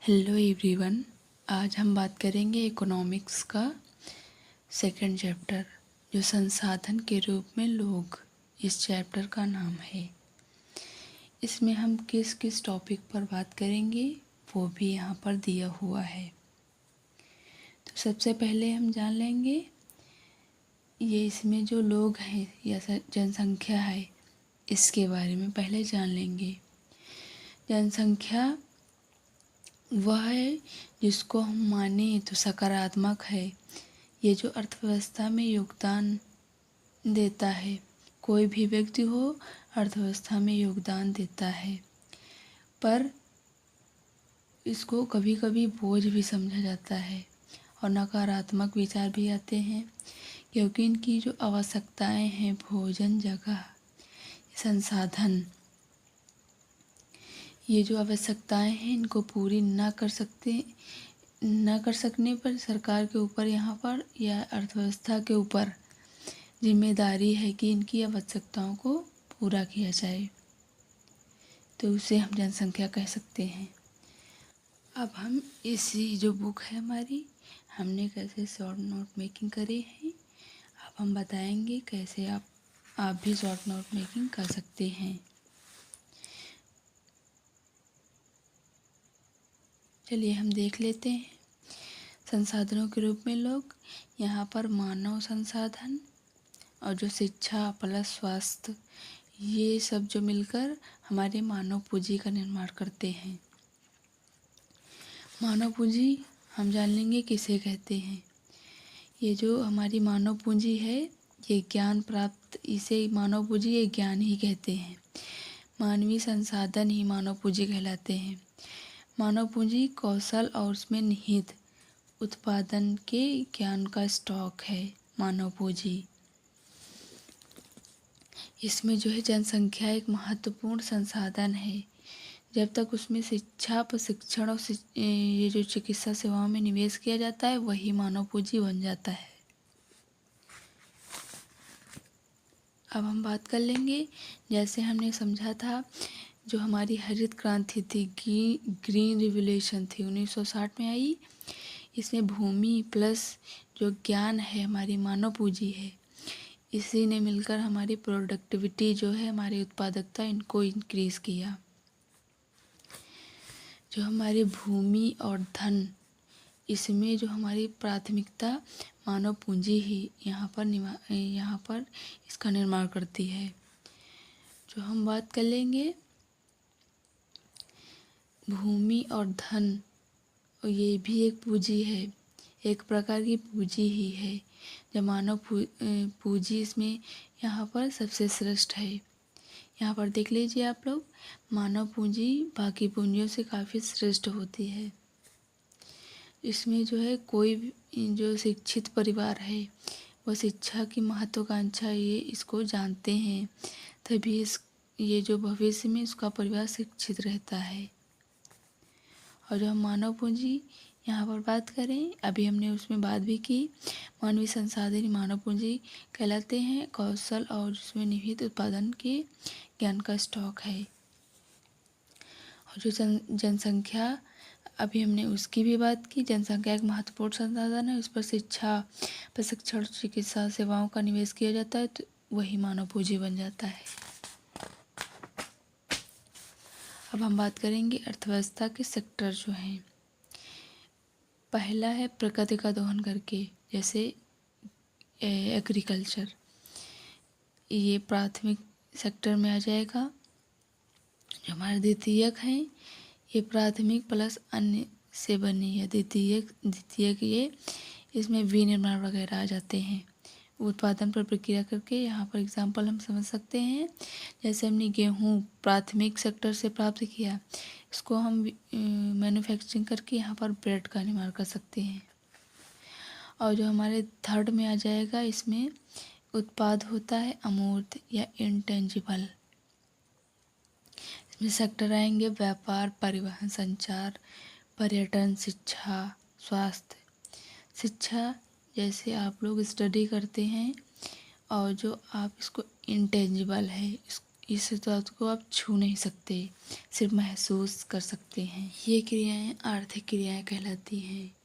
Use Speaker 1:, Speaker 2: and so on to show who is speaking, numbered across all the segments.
Speaker 1: Hello everyone. आज हम बात करेंगे इकोनॉमिक्स का सेकंड चैप्टर, जो संसाधन के रूप में लोग, इस चैप्टर का नाम है। इसमें हम किस किस टॉपिक पर बात करेंगे वो भी यहाँ पर दिया हुआ है। तो सबसे पहले हम जान लेंगे ये इसमें जो लोग हैं या जनसंख्या है, इसके बारे में पहले जान लेंगे। जनसंख्या वह है जिसको हम माने तो सकारात्मक है। ये जो अर्थव्यवस्था में योगदान देता है, कोई भी व्यक्ति हो अर्थव्यवस्था में योगदान देता है, पर इसको कभी कभी बोझ भी समझा जाता है और नकारात्मक विचार भी आते हैं, क्योंकि इनकी जो आवश्यकताएं हैं, भोजन, जगह, संसाधन, ये जो आवश्यकताएं हैं इनको पूरी न कर सकने पर सरकार के ऊपर यहाँ पर या अर्थव्यवस्था के ऊपर जिम्मेदारी है कि इनकी आवश्यकताओं को पूरा किया जाए। तो उसे हम जनसंख्या कह सकते हैं। अब हम इसी जो बुक है हमारी, हमने कैसे शॉर्ट नोट मेकिंग करे हैं, अब हम बताएंगे कैसे आप भी शॉर्ट नोट मेकिंग कर सकते हैं। चलिए हम देख लेते हैं। संसाधनों के रूप में लोग, यहाँ पर मानव संसाधन और जो शिक्षा प्लस स्वास्थ्य, ये सब जो मिलकर हमारे मानव पूंजी का निर्माण करते हैं। मानव पूंजी हम जान लेंगे किसे कहते हैं। ये जो हमारी मानव पूंजी है, ये ज्ञान प्राप्त, इसे मानव पूंजी ये ज्ञान ही कहते हैं। मानवीय संसाधन ही मानव पूंजी कहलाते हैं। मानव पूंजी कौशल और उसमें निहित उत्पादन के ज्ञान का स्टॉक है मानव पूंजी। इसमें जो है जनसंख्या एक महत्वपूर्ण संसाधन है। जब तक उसमें शिक्षा, प्रशिक्षण और ये जो चिकित्सा सेवाओं में निवेश किया जाता है, वही मानव पूंजी बन जाता है। अब हम बात कर लेंगे, जैसे हमने समझा था, जो हमारी हरित क्रांति थी, ग्रीन रिवोल्यूशन थी, 1960 में आई। इसमें भूमि प्लस जो ज्ञान है, हमारी मानव पूंजी है, इसी ने मिलकर हमारी प्रोडक्टिविटी जो है, हमारी उत्पादकता, इनको इंक्रीज़ किया। जो हमारी भूमि और धन, इसमें जो हमारी प्राथमिकता मानव पूंजी ही यहाँ पर इसका निर्माण करती है। जो हम बात कर लेंगे भूमि और धन, ये भी एक पूंजी है, एक प्रकार की पूंजी ही है। जब मानव पूंजी इसमें यहाँ पर सबसे श्रेष्ठ है। यहाँ पर देख लीजिए आप लोग, मानव पूंजी बाकी पूंजियों से काफ़ी श्रेष्ठ होती है। इसमें जो है कोई भी जो शिक्षित परिवार है, वो शिक्षा की महत्वाकांक्षा ये इसको जानते हैं, तभी ये जो भविष्य में उसका परिवार शिक्षित रहता है। और जो हम मानव पूंजी यहाँ पर बात करें, अभी हमने उसमें बात भी की, मानवीय संसाधन मानव पूंजी कहलाते हैं। कौशल और उसमें निहित उत्पादन के ज्ञान का स्टॉक है। और जो जनसंख्या, अभी हमने उसकी भी बात की। जनसंख्या एक महत्वपूर्ण संसाधन है, उस पर शिक्षा, प्रशिक्षण, चिकित्सा सेवाओं का निवेश किया जाता है, तो वही मानव पूंजी बन जाता है। अब हम बात करेंगे अर्थव्यवस्था के सेक्टर जो हैं। पहला है प्रकृति का दोहन करके, जैसे एग्रीकल्चर, ये प्राथमिक सेक्टर में आ जाएगा। जो हमारे द्वितीयक हैं, ये प्राथमिक प्लस अन्य से बनी है। द्वितीयक ये, इसमें विनिर्माण वगैरह आ जाते हैं। उत्पादन पर प्रक्रिया करके, यहाँ पर एग्जांपल हम समझ सकते हैं, जैसे हमने गेहूँ प्राथमिक सेक्टर से प्राप्त किया, इसको हम मैन्युफैक्चरिंग करके यहाँ पर ब्रेड का निर्माण कर सकते हैं। और जो हमारे थर्ड में आ जाएगा, इसमें उत्पाद होता है अमूर्त या इंटेंजिबल। इसमें सेक्टर आएंगे व्यापार, परिवहन, संचार, पर्यटन, शिक्षा, स्वास्थ्य। शिक्षा, जैसे आप लोग स्टडी करते हैं और जो आप इसको इंटेंजिबल है, इस तत्व को आप छू नहीं सकते, सिर्फ महसूस कर सकते हैं। ये क्रियाएं आर्थिक क्रियाएं कहलाती हैं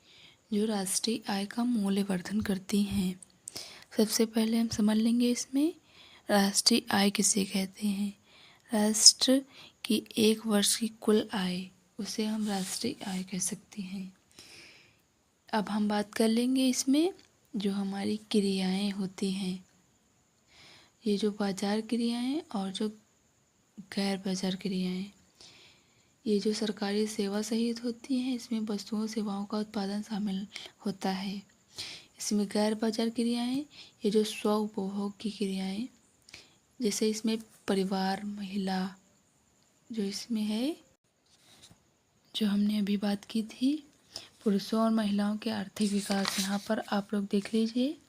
Speaker 1: जो राष्ट्रीय आय का मूल्यवर्धन करती हैं। सबसे पहले हम समझ लेंगे इसमें राष्ट्रीय आय किसे कहते हैं। राष्ट्र की एक वर्ष की कुल आय, उसे हम राष्ट्रीय आय कह सकते हैं। अब हम बात कर लेंगे इसमें जो हमारी क्रियाएं होती हैं, ये जो बाजार क्रियाएं और जो गैर बाजार क्रियाएं, ये जो सरकारी सेवा सहित होती हैं, इसमें वस्तुओं सेवाओं का उत्पादन शामिल होता है। इसमें गैर बाजार क्रियाएं, ये जो स्व उपभोग की क्रियाएं, जैसे इसमें परिवार, महिला, जो इसमें है जो हमने अभी बात की थी पुरुषों और महिलाओं के आर्थिक विकास। यहाँ पर आप लोग देख लीजिए,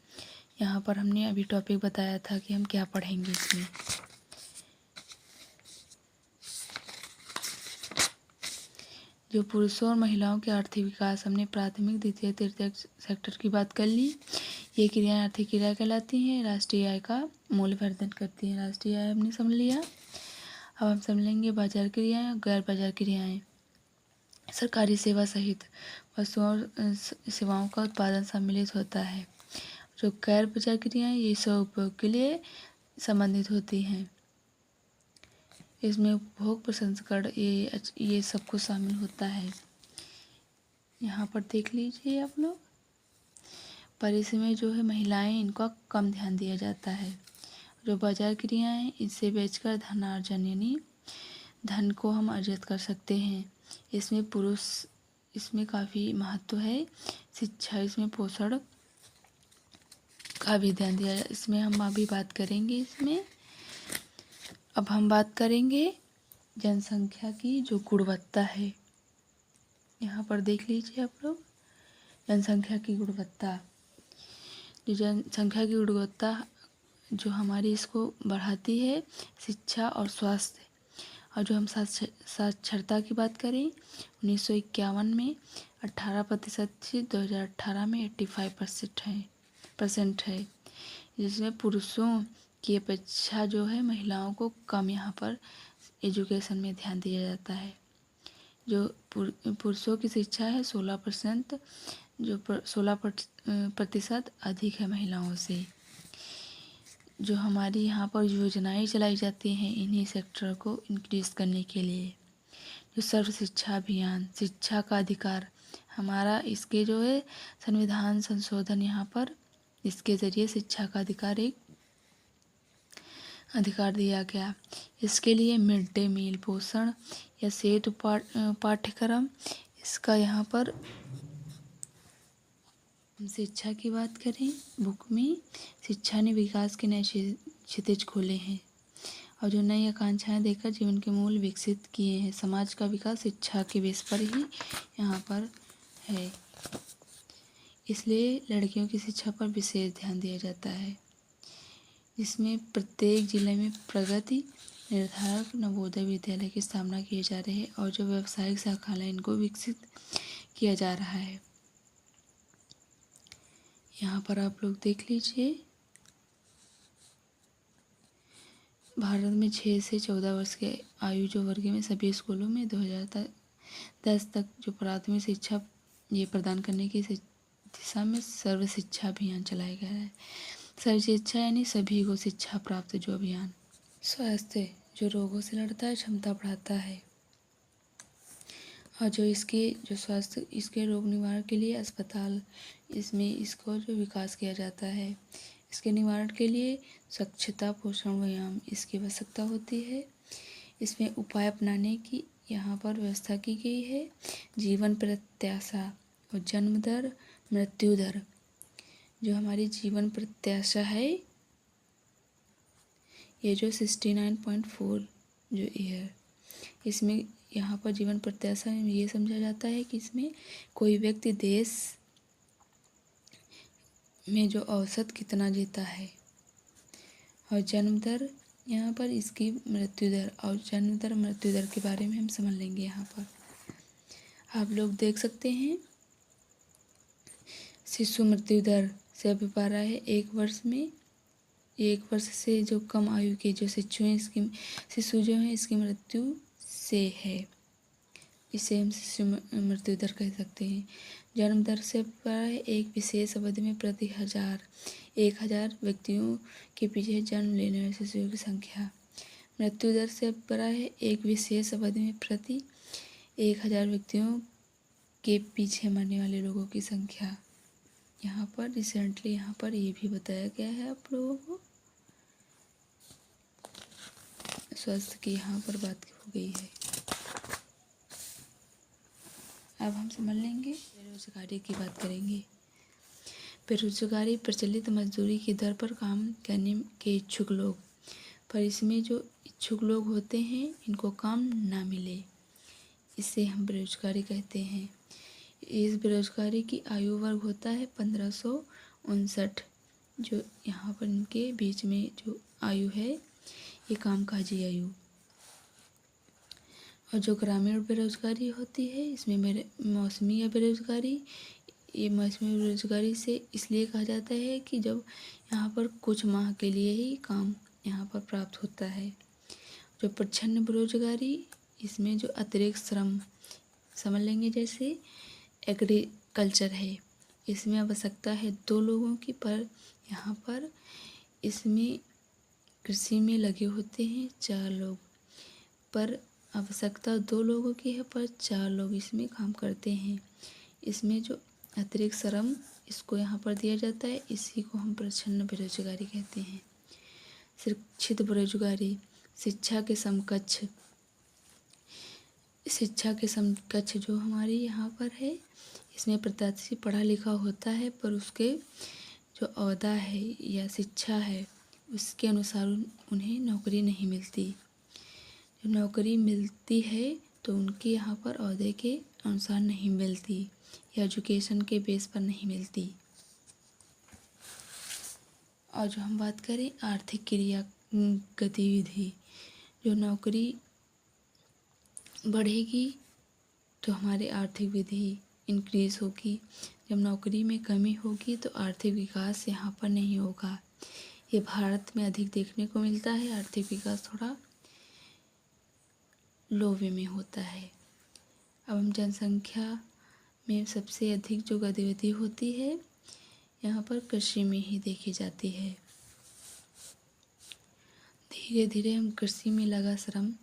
Speaker 1: यहाँ पर हमने अभी टॉपिक बताया था कि हम क्या पढ़ेंगे इसमें। जो पुरुषों और महिलाओं के आर्थिक विकास, हमने प्राथमिक, द्वितीय, तृतीय सेक्टर की बात कर ली। ये क्रियाएं आर्थिक क्रियाएं कहलाती हैं, राष्ट्रीय आय का मूल्यवर्धन करती हैं। राष्ट्रीय आय हमने समझ लिया। अब हम समझ लेंगे बाजार क्रियाएं और गैर बाजार क्रियाएं। सरकारी सेवा सहित वस्तुओं और सेवाओं का उत्पादन सम्मिलित होता है। जो गैर बाजार क्रियाएं, ये स्व उपयोग के लिए संबंधित होती हैं। इसमें उपभोग प्रसंस्करण ये सब कुछ शामिल होता है। यहाँ पर देख लीजिए आप लोग, पर इसमें जो है महिलाएं, इनका कम ध्यान दिया जाता है। जो बाजार क्रियाएं, इसे बेचकर धनार्जन यानी धन को हम अर्जित कर सकते हैं। इसमें पुरुष, इसमें काफ़ी महत्व है। शिक्षा, इसमें पोषण का भी ध्यान दिया जाए। इसमें हम अभी बात करेंगे इसमें। अब हम बात करेंगे जनसंख्या की जो गुणवत्ता है। यहाँ पर देख लीजिए आप लोग, जनसंख्या की गुणवत्ता। जो जनसंख्या की गुणवत्ता जो हमारी इसको बढ़ाती है, शिक्षा और स्वास्थ्य। और जो हम साक्षरता की बात करें, 1951 में 18% थी, 2018 में 85% है। जिसमें पुरुषों की अपेक्षा जो है महिलाओं को कम यहाँ पर एजुकेशन में ध्यान दिया जाता है। जो पुरुषों की शिक्षा है 16%, जो 16% अधिक है महिलाओं से। जो हमारी यहाँ पर योजनाएं चलाई जाती हैं इन्हीं सेक्टर को इंक्रीज करने के लिए। जो सर्व शिक्षा अभियान, शिक्षा का अधिकार हमारा, इसके जो है संविधान संशोधन यहाँ पर, इसके ज़रिए शिक्षा का अधिकार एक अधिकार दिया गया। इसके लिए मिड डे मील, पोषण या सेतु पाठ्यक्रम, इसका यहाँ पर शिक्षा की बात करें, बुक में शिक्षा ने विकास के नए क्षितिज खोले हैं और जो नई आकांक्षाएं देकर जीवन के मूल विकसित किए हैं। समाज का विकास शिक्षा के बेस पर ही यहाँ पर है। इसलिए लड़कियों की शिक्षा पर विशेष ध्यान दिया जाता है। जिसमें प्रत्येक जिले में प्रगति निर्धारक नवोदय विद्यालय की स्थापना किए जा रहे हैं और जो व्यावसायिक शाखाएं, इनको विकसित किया जा रहा है। यहाँ पर आप लोग देख लीजिए, भारत में 6 से 14 वर्ष के आयु जो वर्ग में सभी स्कूलों में 2010 तक जो प्राथमिक शिक्षा ये प्रदान करने की दिशा में सर्व शिक्षा अभियान चलाया गया है। सर्व शिक्षा यानी सभी को शिक्षा प्राप्त जो अभियान। स्वास्थ्य जो रोगों से लड़ता है, क्षमता बढ़ाता है और जो इसके जो स्वास्थ्य, इसके रोग निवारण के लिए अस्पताल, इसमें इसको जो विकास किया जाता है। इसके निवारण के लिए स्वच्छता, पोषण, व्यायाम इसकी आवश्यकता होती है। इसमें उपाय अपनाने की यहाँ पर व्यवस्था की गई है। जीवन प्रत्याशा और जन्म दर, मृत्यु दर, जो हमारी जीवन प्रत्याशा है ये जो 69.4 जो ईयर, इसमें यहाँ पर जीवन प्रत्याशा में ये समझा जाता है कि इसमें कोई व्यक्ति देश में जो औसत कितना जीता है। और जन्म दर यहाँ पर इसकी मृत्यु दर, और जन्म दर मृत्यु दर के बारे में हम समझ लेंगे। यहाँ पर आप लोग देख सकते हैं शिशु मृत्यु दर से अभी पा रहा है 1 वर्ष में ये 1 वर्ष से जो कम आयु के जो शिशु जो हैं इसकी मृत्यु से है। इसे हम शिशु मृत्यु दर कह सकते हैं। जन्म दर से प्राय एक विशेष अवधि में प्रति 1,000 व्यक्तियों के पीछे जन्म लेने वाले शिशुओं की संख्या। मृत्यु दर से प्राय एक विशेष अवधि में प्रति 1,000 व्यक्तियों के पीछे मरने वाले लोगों की संख्या। यहाँ पर रिसेंटली यहाँ पर ये भी बताया गया है आप लोगों को। स्वास्थ्य की यहाँ पर बात हो गई है। अब हम समझ लेंगे बेरोजगारी की बात करेंगे। बेरोजगारी प्रचलित मजदूरी की दर पर काम करने के इच्छुक लोग, पर इसमें जो इच्छुक लोग होते हैं इनको काम ना मिले, इसे हम बेरोजगारी कहते हैं। इस बेरोजगारी की आयु वर्ग होता है 1559, जो यहाँ पर इनके बीच में जो आयु है ये कामकाजी आयु। और जो ग्रामीण बेरोजगारी होती है इसमें मौसमी या बेरोजगारी, ये मौसमी बेरोजगारी से इसलिए कहा जाता है कि जब यहाँ पर कुछ माह के लिए ही काम यहाँ पर प्राप्त होता है। जो प्रच्छन्न बेरोजगारी, इसमें जो अतिरिक्त श्रम समझ लेंगे, जैसे एग्रीकल्चर है, इसमें आवश्यकता है 2 लोगों की, पर यहाँ पर इसमें कृषि में लगे होते हैं 4 लोग, पर आवश्यकता 2 लोगों की है पर 4 लोग इसमें काम करते हैं। इसमें जो अतिरिक्त श्रम इसको यहाँ पर दिया जाता है, इसी को हम प्रच्छन्न बेरोजगारी कहते हैं। शिक्षित बेरोजगारी, शिक्षा के समकक्ष जो हमारी यहाँ पर है, इसमें प्रत्याशी पढ़ा लिखा होता है पर उसके जो ओहदा है या शिक्षा है उसके अनुसार उन्हें नौकरी नहीं मिलती। जब नौकरी मिलती है तो उनके यहाँ पर ओहदे के अनुसार नहीं मिलती या एजुकेशन के बेस पर नहीं मिलती। और जो हम बात करें आर्थिक क्रिया गतिविधि, जो नौकरी बढ़ेगी तो हमारी आर्थिक विधि इंक्रीज होगी। जब नौकरी में कमी होगी तो आर्थिक विकास यहाँ पर नहीं होगा। ये भारत में अधिक देखने को मिलता है। आर्थिक विकास थोड़ा लो वे में होता है। अब हम जनसंख्या में सबसे अधिक जो गतिविधि होती है यहाँ पर कृषि में ही देखी जाती है। धीरे धीरे हम कृषि में लगा श्रम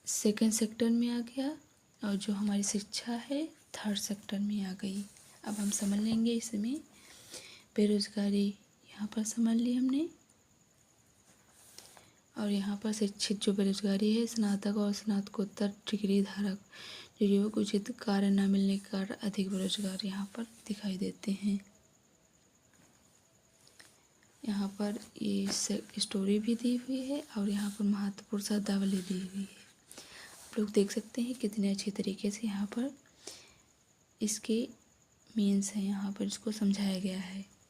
Speaker 1: सेकंड सेक्टर में आ गया और जो हमारी शिक्षा है थर्ड सेक्टर में आ गई। अब हम समझ लेंगे इसमें बेरोजगारी यहाँ पर समझ ली हमने। और यहाँ पर शिक्षित जो बेरोजगारी है, स्नातक और स्नातकोत्तर डिग्री धारक जो युवक उचित कार्य न मिलने के कारण अधिक बेरोजगार यहाँ पर दिखाई देते हैं। यहाँ पर ये स्टोरी भी दी हुई है और यहाँ पर महत्वपूर्ण शब्दावली दी हुई है। आप लोग देख सकते हैं कितने अच्छे तरीके से यहाँ पर इसके मीन्स हैं, यहाँ पर इसको समझाया गया है।